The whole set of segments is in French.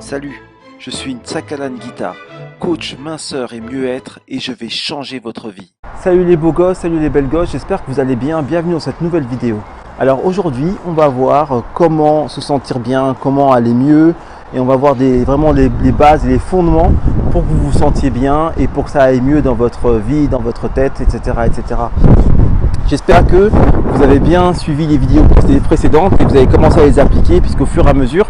Salut, je suis Nsakalan Gita, coach minceur et mieux-être et je vais changer votre vie. Salut les beaux gosses, salut les belles gosses, j'espère que vous allez bien, bienvenue dans cette nouvelle vidéo. Alors aujourd'hui, on va voir comment se sentir bien, comment aller mieux et on va voir vraiment les bases et les fondements pour que vous vous sentiez bien et pour que ça aille mieux dans votre vie, dans votre tête, etc. etc. J'espère que vous avez bien suivi les vidéos précédentes et que vous avez commencé à les appliquer puisqu'au fur et à mesure,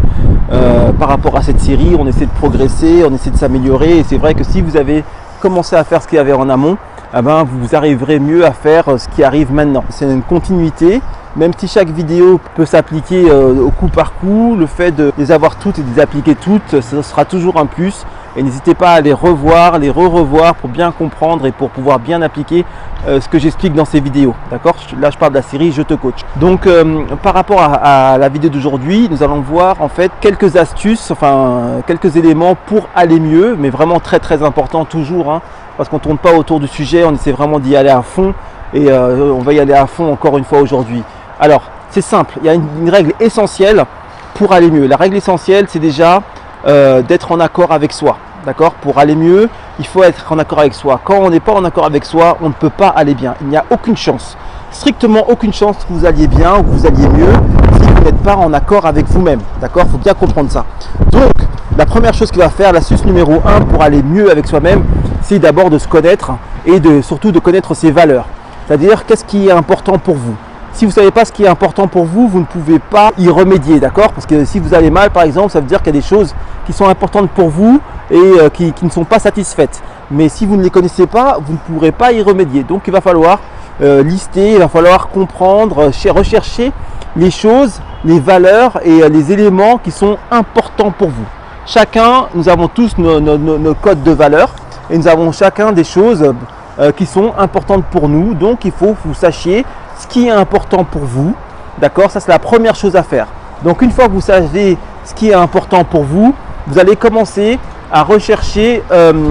par rapport à cette série, on essaie de progresser, on essaie de s'améliorer et c'est vrai que si vous avez commencé à faire ce qu'il y avait en amont, eh ben, vous arriverez mieux à faire ce qui arrive maintenant. C'est une continuité, même si chaque vidéo peut s'appliquer au coup par coup, le fait de les avoir toutes et de les appliquer toutes, ce sera toujours un plus. Et n'hésitez pas à les revoir, les revoir pour bien comprendre et pour pouvoir bien appliquer ce que j'explique dans ces vidéos. D'accord? Là, je parle de la série Je te coach. Donc, par rapport à la vidéo d'aujourd'hui, nous allons voir en fait quelques astuces, enfin quelques éléments pour aller mieux, mais vraiment très très important toujours, hein, parce qu'on ne tourne pas autour du sujet, on essaie vraiment d'y aller à fond et on va y aller à fond encore une fois aujourd'hui. Alors, c'est simple, il y a une règle essentielle pour aller mieux. La règle essentielle, c'est déjà d'être en accord avec soi. D'accord? Pour aller mieux, il faut être en accord avec soi. Quand on n'est pas en accord avec soi, on ne peut pas aller bien. Il n'y a aucune chance, strictement aucune chance que vous alliez bien ou que vous alliez mieux si vous n'êtes pas en accord avec vous-même. D'accord? Il faut bien comprendre ça. Donc, la première chose qu'il va faire, l'astuce numéro 1 pour aller mieux avec soi-même, c'est d'abord de se connaître et surtout de connaître ses valeurs. C'est-à-dire, qu'est-ce qui est important pour vous? Si vous ne savez pas ce qui est important pour vous, vous ne pouvez pas y remédier, d'accord? Parce que si vous allez mal, par exemple, ça veut dire qu'il y a des choses qui sont importantes pour vous et qui ne sont pas satisfaites. Mais si vous ne les connaissez pas, vous ne pourrez pas y remédier. Donc, il va falloir lister, il va falloir comprendre, rechercher les choses, les valeurs et les éléments qui sont importants pour vous. Chacun, nous avons tous nos codes de valeurs et nous avons chacun des choses qui sont importantes pour nous. Donc, il faut que vous sachiez ce qui est important pour vous, d'accord? Ça, c'est la première chose à faire. Donc, une fois que vous savez ce qui est important pour vous, vous allez commencer à rechercher,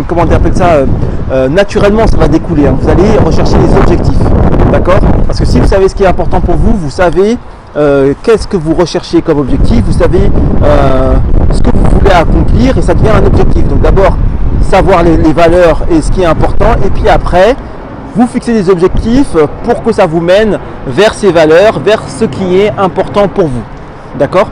comment on appelle ça, naturellement, ça va découler. Vous allez rechercher les objectifs, d'accord? Parce que si vous savez ce qui est important pour vous, vous savez qu'est-ce que vous recherchez comme objectif, vous savez ce que vous voulez accomplir et ça devient un objectif. Donc, d'abord, savoir les valeurs et ce qui est important et puis après, vous fixez des objectifs pour que ça vous mène vers ces valeurs, vers ce qui est important pour vous. D'accord?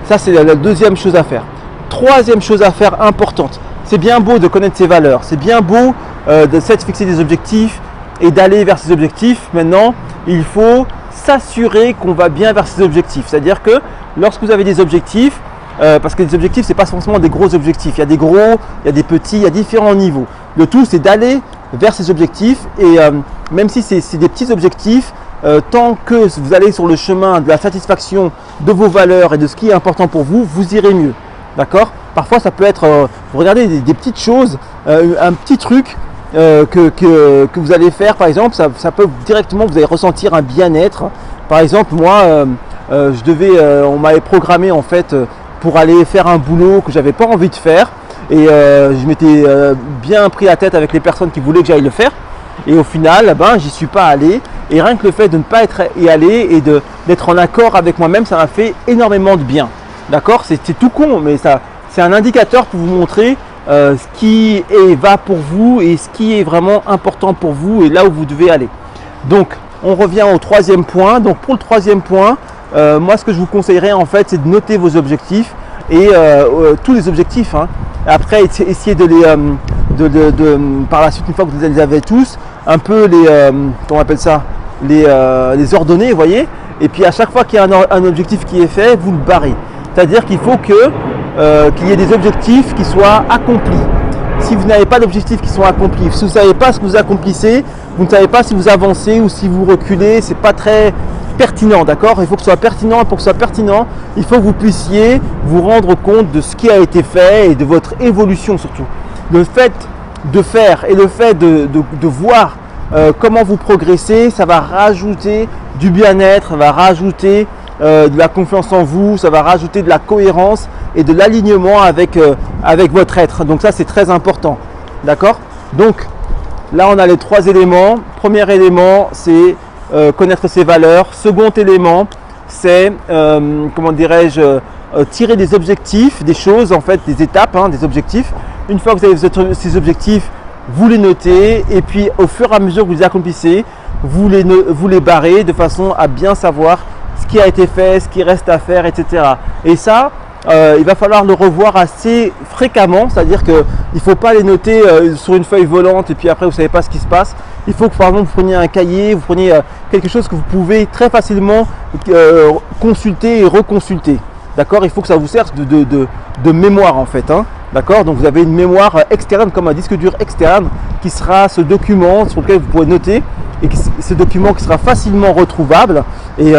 Ça, c'est la deuxième chose à faire. Troisième chose à faire importante. C'est bien beau de connaître ses valeurs. C'est bien beau de se fixer des objectifs et d'aller vers ces objectifs. Maintenant, il faut s'assurer qu'on va bien vers ces objectifs. C'est-à-dire que lorsque vous avez des objectifs, parce que les objectifs, ce n'est pas forcément des gros objectifs. Il y a des gros, il y a des petits, il y a différents niveaux. Le tout, c'est d'aller vers ces objectifs et même si c'est des petits objectifs, tant que vous allez sur le chemin de la satisfaction de vos valeurs et de ce qui est important pour vous, vous irez mieux. D'accord? Parfois, ça peut être, vous regardez des petites choses, un petit truc que vous allez faire, par exemple, ça peut directement, vous allez ressentir un bien-être. Par exemple, moi, on m'avait programmé en fait pour aller faire un boulot que j'avais pas envie de faire. Et je m'étais bien pris la tête avec les personnes qui voulaient que j'aille le faire. Et au final, j'y suis pas allé. Et rien que le fait de ne pas y aller et d'être en accord avec moi-même, ça m'a fait énormément de bien. D'accord? C'est tout con, mais c'est un indicateur pour vous montrer ce qui va pour vous et ce qui est vraiment important pour vous et là où vous devez aller. Donc, on revient au troisième point. Donc, pour le troisième point, moi, ce que je vous conseillerais en fait, c'est de noter vos objectifs et tous les objectifs. Hein. Après, essayez de les, par la suite, une fois que vous les avez tous, un peu comment on appelle ça, les ordonner, vous voyez. Et puis à chaque fois qu'il y a un objectif qui est fait, vous le barrez. C'est-à-dire qu'il faut qu'il y ait des objectifs qui soient accomplis. Si vous n'avez pas d'objectifs qui sont accomplis, si vous ne savez pas ce que vous accomplissez, vous ne savez pas si vous avancez ou si vous reculez, c'est pas très pertinent, d'accord? Il faut que ce soit pertinent et pour que ce soit pertinent, il faut que vous puissiez vous rendre compte de ce qui a été fait et de votre évolution surtout. Le fait de faire et le fait de voir comment vous progressez, ça va rajouter du bien-être, ça va rajouter de la confiance en vous, ça va rajouter de la cohérence et de l'alignement avec votre être. Donc ça, c'est très important, d'accord? Donc là, on a les trois éléments. Premier élément, c'est connaître ses valeurs. Second élément, c'est comment dirais-je, tirer des objectifs, des choses, en fait, des étapes, des objectifs. Une fois que vous avez ces objectifs, vous les notez et puis au fur et à mesure que vous les accomplissez, vous les barrez de façon à bien savoir ce qui a été fait, ce qui reste à faire, etc. Et ça, il va falloir le revoir assez fréquemment, c'est-à-dire qu'il ne faut pas les noter sur une feuille volante et puis après vous ne savez pas ce qui se passe. Il faut que par exemple vous preniez un cahier, vous preniez quelque chose que vous pouvez très facilement consulter et reconsulter. D'accord? Il faut que ça vous serve de mémoire en fait. D'accord? Donc vous avez une mémoire externe comme un disque dur externe qui sera ce document sur lequel vous pourrez noter et ce document qui sera facilement retrouvable. Et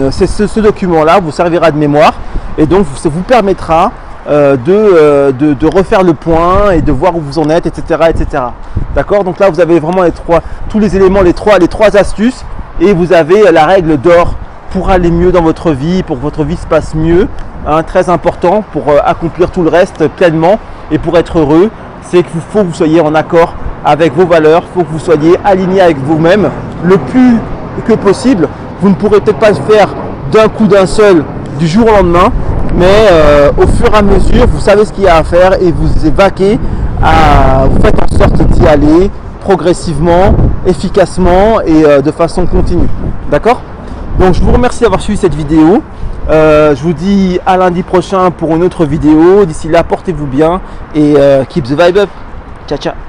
c'est ce document-là vous servira de mémoire et donc ça vous permettra de refaire le point et de voir où vous en êtes, etc. etc. D'accord? Donc là vous avez vraiment tous les éléments, les trois astuces et vous avez la règle d'or pour aller mieux dans votre vie, pour que votre vie se passe mieux, très important pour accomplir tout le reste pleinement et pour être heureux, c'est qu'il faut que vous soyez en accord avec vos valeurs, il faut que vous soyez aligné avec vous-même le plus que possible. Vous ne pourrez peut-être pas le faire d'un coup d'un seul du jour au lendemain, mais au fur et à mesure, vous savez ce qu'il y a à faire et vous vaquez, vous faites en sorte d'y aller progressivement, efficacement et de façon continue. D'accord? Donc je vous remercie d'avoir suivi cette vidéo. Je vous dis à lundi prochain pour une autre vidéo. D'ici là, portez-vous bien et keep the vibe up. Ciao, ciao.